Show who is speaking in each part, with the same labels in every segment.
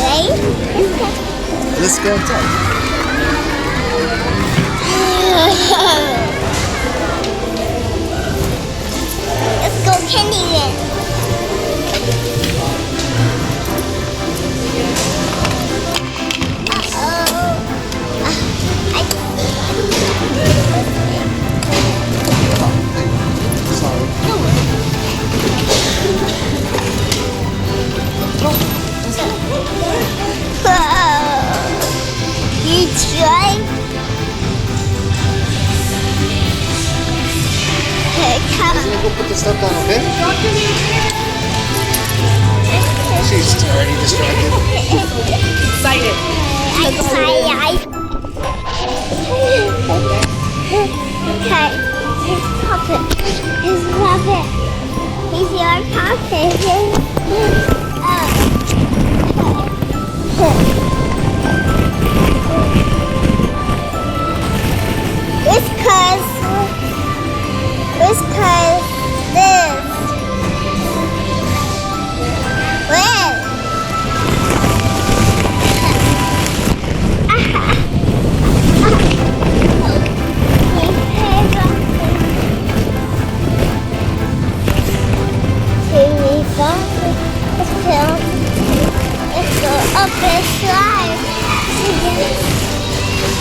Speaker 1: Right?
Speaker 2: Let's go inside.
Speaker 1: Let's go Candyland. You try? Okay, come.
Speaker 2: I'm gonna go put the stuff down, okay? She's already distracted.
Speaker 3: Excited.
Speaker 1: Okay, his puppet. His puppet. He's your puppet. It's cause this. When? Let's go up and slide.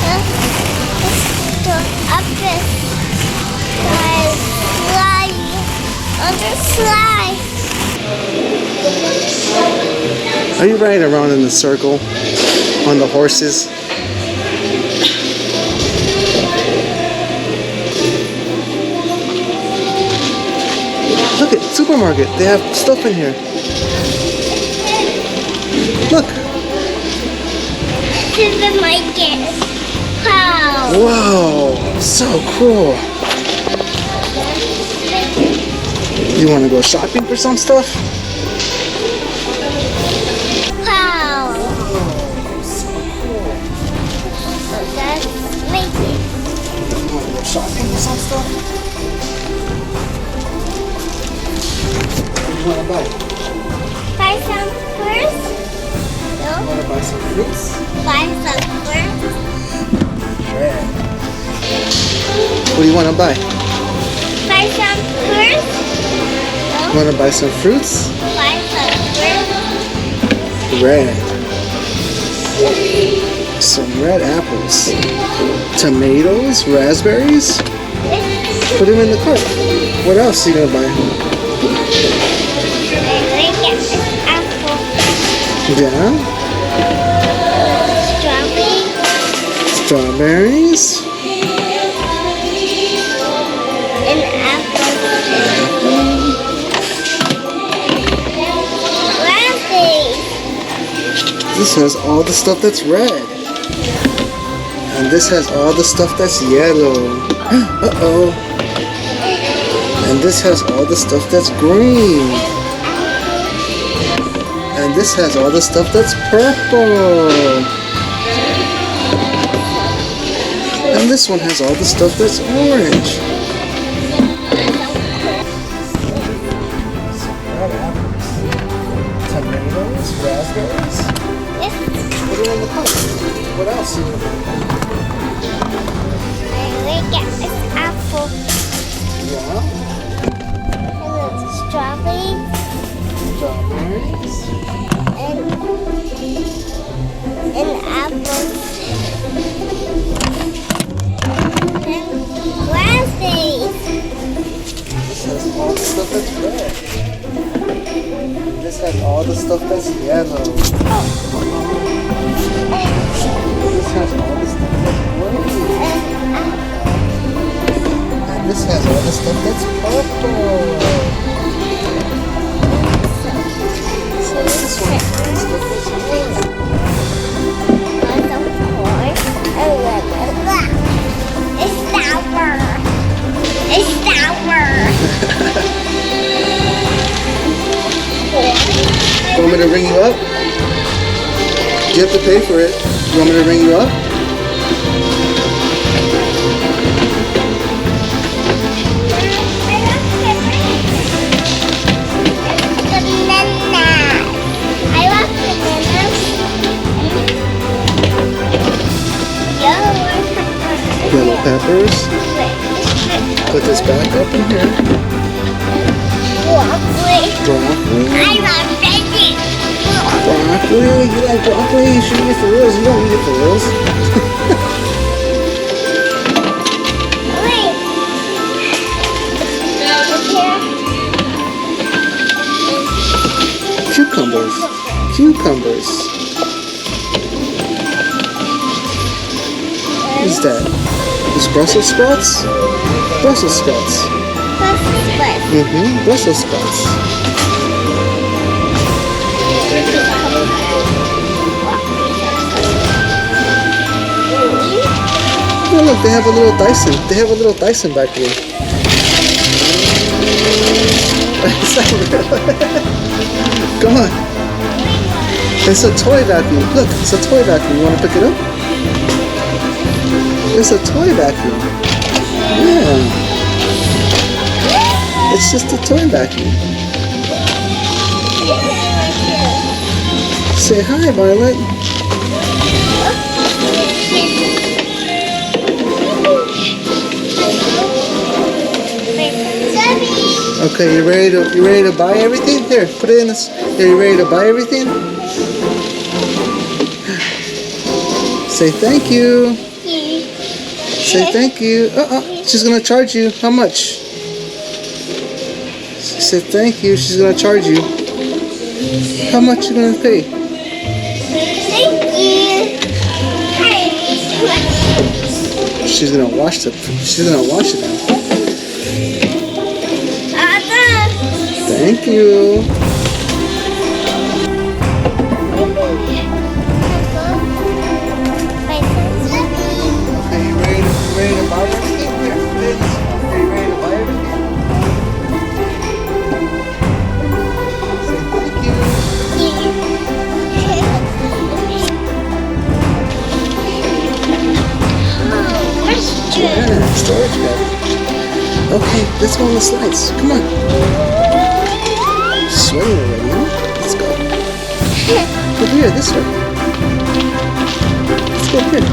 Speaker 1: Let's go up and slide. On the slide.
Speaker 2: Are you riding around in a circle on the horses? Look at supermarket. They have stuff in here. Look.
Speaker 1: Supermarket. Wow.
Speaker 2: Wow. So cool. You want to go shopping for some stuff?
Speaker 1: Wow.
Speaker 2: So cool.
Speaker 1: Let's make it.
Speaker 2: You want to go shopping for some stuff? What do you want to buy?
Speaker 1: Buy some first.
Speaker 2: You want to buy some fruits?
Speaker 1: Buy some first.
Speaker 2: Red. What do you want to buy?
Speaker 1: Buy some first.
Speaker 2: You want to buy some fruits?
Speaker 1: Buy some first.
Speaker 2: Red. Some red apples. Tomatoes, raspberries. Put them in the cart. What else are you going to buy?
Speaker 1: Apple.
Speaker 2: Yeah. Strawberries.
Speaker 1: And apple. Raspberries.
Speaker 2: This has all the stuff that's red. And this has all the stuff that's yellow. Uh-oh. And this has all the stuff that's green. And this has all the stuff that's purple. And this one has all the stuff that's orange. Some red apples. Tomatoes, raspberries. Put it in the cart. What else?
Speaker 1: Apple.
Speaker 2: Yeah.
Speaker 1: And strawberries.
Speaker 2: Strawberries.
Speaker 1: And apples. And raspberries.
Speaker 2: This has all the stuff that's red. This has all the stuff that's yellow. This has all the stuff that's green. And this has all the stuff that's purple. So this one has all the stuff that's orange.
Speaker 1: It's sour. It's sour.
Speaker 2: You want me to ring you up? You have to pay for it. You want me to ring you up?
Speaker 1: I love bananas.
Speaker 2: peppers. Put this back up in here.
Speaker 1: Broccoli.
Speaker 2: Broccoli.
Speaker 1: I love veggies.
Speaker 2: Broccoli? You like broccoli? You should eat it for reals. You don't eat it for reals.
Speaker 1: Wait.
Speaker 2: Cucumbers. Cucumbers. What is that? Is Brussels sprouts? Brussels sprouts. Brussels sprouts. Oh look, they have a little Dyson. They have a little Dyson back here. It's not real. Come on. It's a toy vacuum. Look, it's a toy vacuum. You want to pick it up? It's a toy vacuum. Yeah. It's just a toy vacuum. Say hi, Violet. Okay, you ready to buy everything? Here, put it in this. Here, you ready to buy everything? Say thank you. Say thank you. She's gonna charge you. How much? Say thank you. She's gonna charge you. How much you gonna pay?
Speaker 1: Thank you.
Speaker 2: She's gonna wash it. She's gonna wash it now. Thank you. Okay, you ready to buy everything? Here, please. Are you ready to buy everything? Say thank you. Yeah, storage bag. Okay, let's go on the slides. Come on. Sweating already, huh? Let's go. Over here, this way. Let's go here.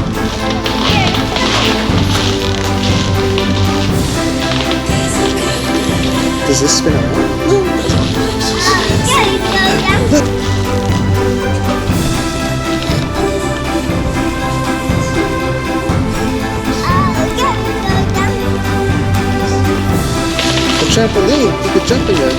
Speaker 2: Does this spin around? No. Look. The trampoline. You could jump in there.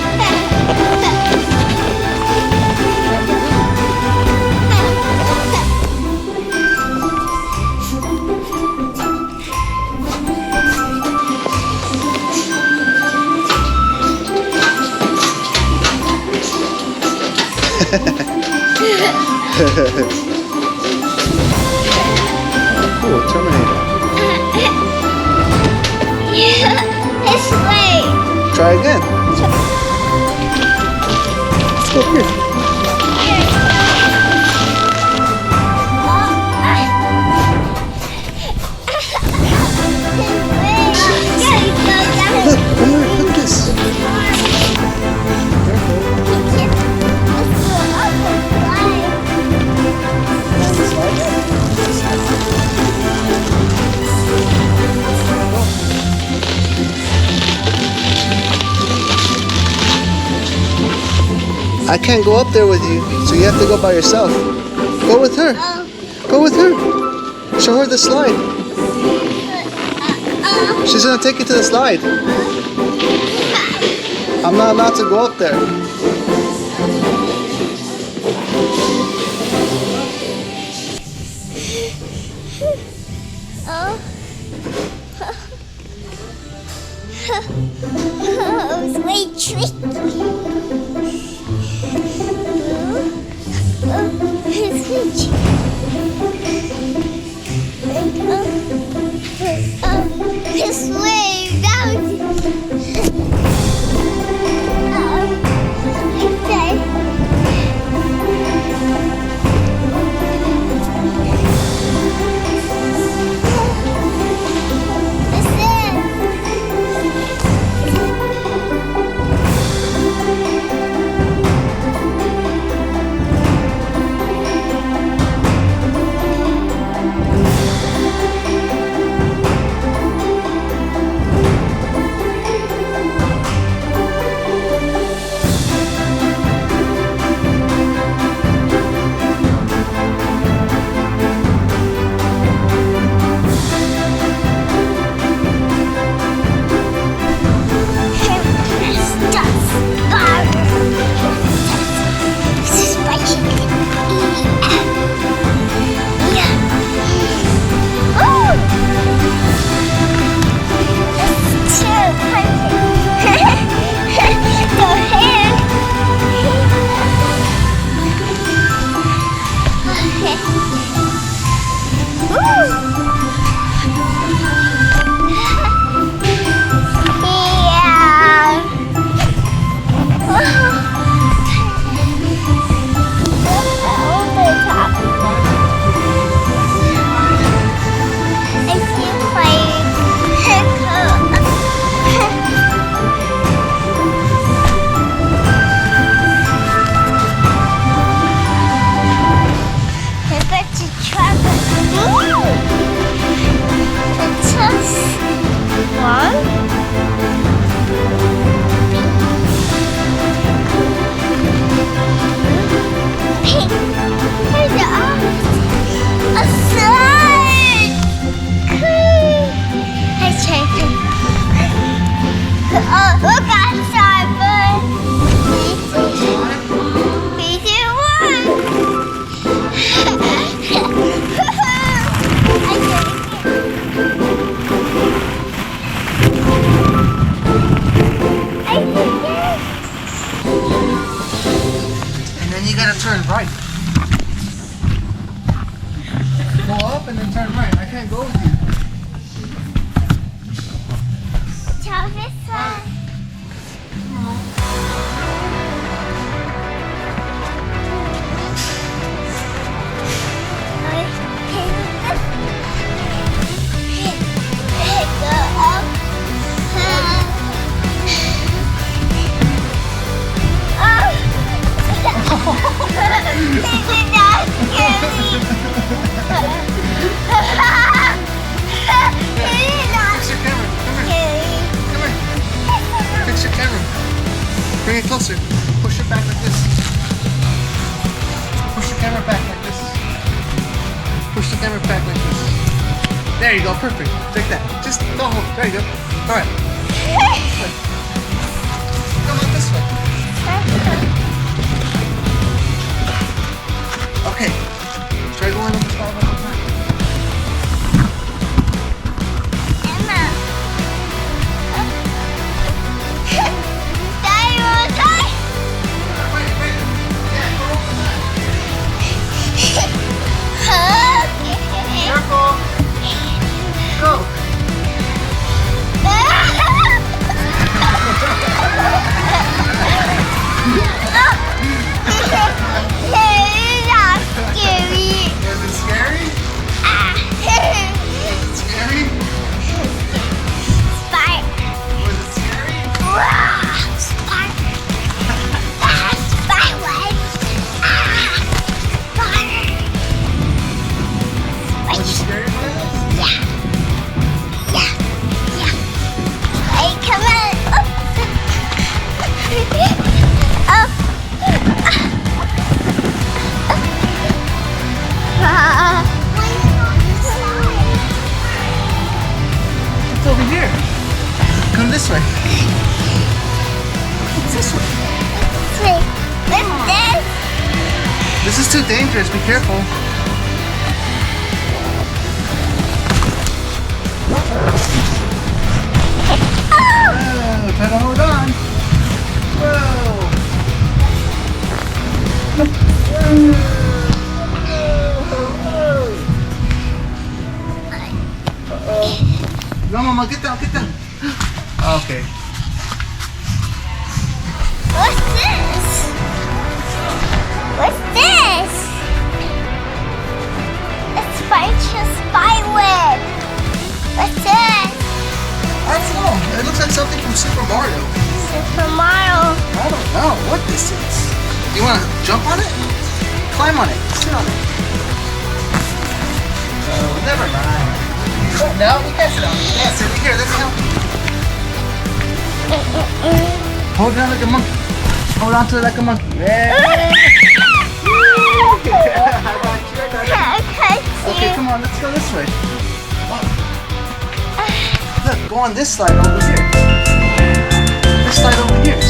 Speaker 2: Cool, Terminator.
Speaker 1: This way.
Speaker 2: Try again. Let's go here. Look, Omar, look at this. I can't go up there with you, so you have to go by yourself. Go with her. Go with her. Show her the slide. She's gonna take you to the slide. I'm not allowed to go up there.
Speaker 1: Oh, it's way tricky. This way, bouncy. Okay.
Speaker 2: you gotta turn right. Go up and then turn right. I can't go with you.
Speaker 1: Tell this one. Go up.
Speaker 2: Fix your camera. Bring it closer. Push it back like this. Push the camera back like this. Push the camera back like this. There you go. Perfect. Take that. Just go home. There you go. All right. This way. Come on this way. Okay. Try going on the slide one more time. Careful. Go. Is it scary? Is it scary? Was it scary? Was it scary, Miles?
Speaker 1: Hey, come on.
Speaker 2: It's over here. Come this way. It's this way.
Speaker 1: What's this?
Speaker 2: This is too dangerous. Be careful. Oh, try to hold on. Whoa. No, Mama, get down, get down. Okay.
Speaker 1: What's this? What's this? It's a spy web. What's this?
Speaker 2: I don't know. It looks like something from Super Mario.
Speaker 1: Super Mario.
Speaker 2: I don't know what this is. You want to jump on it? Climb on it. Sit on it. Oh, never mind. Oh, no, we can't sit on it. Yeah, sit here. Let me help you. Hold it on like a monkey. Hold on to it like a monkey. Yeah. I got you. Okay, come on. Let's go this way. Look, go on this slide over here. This slide over here.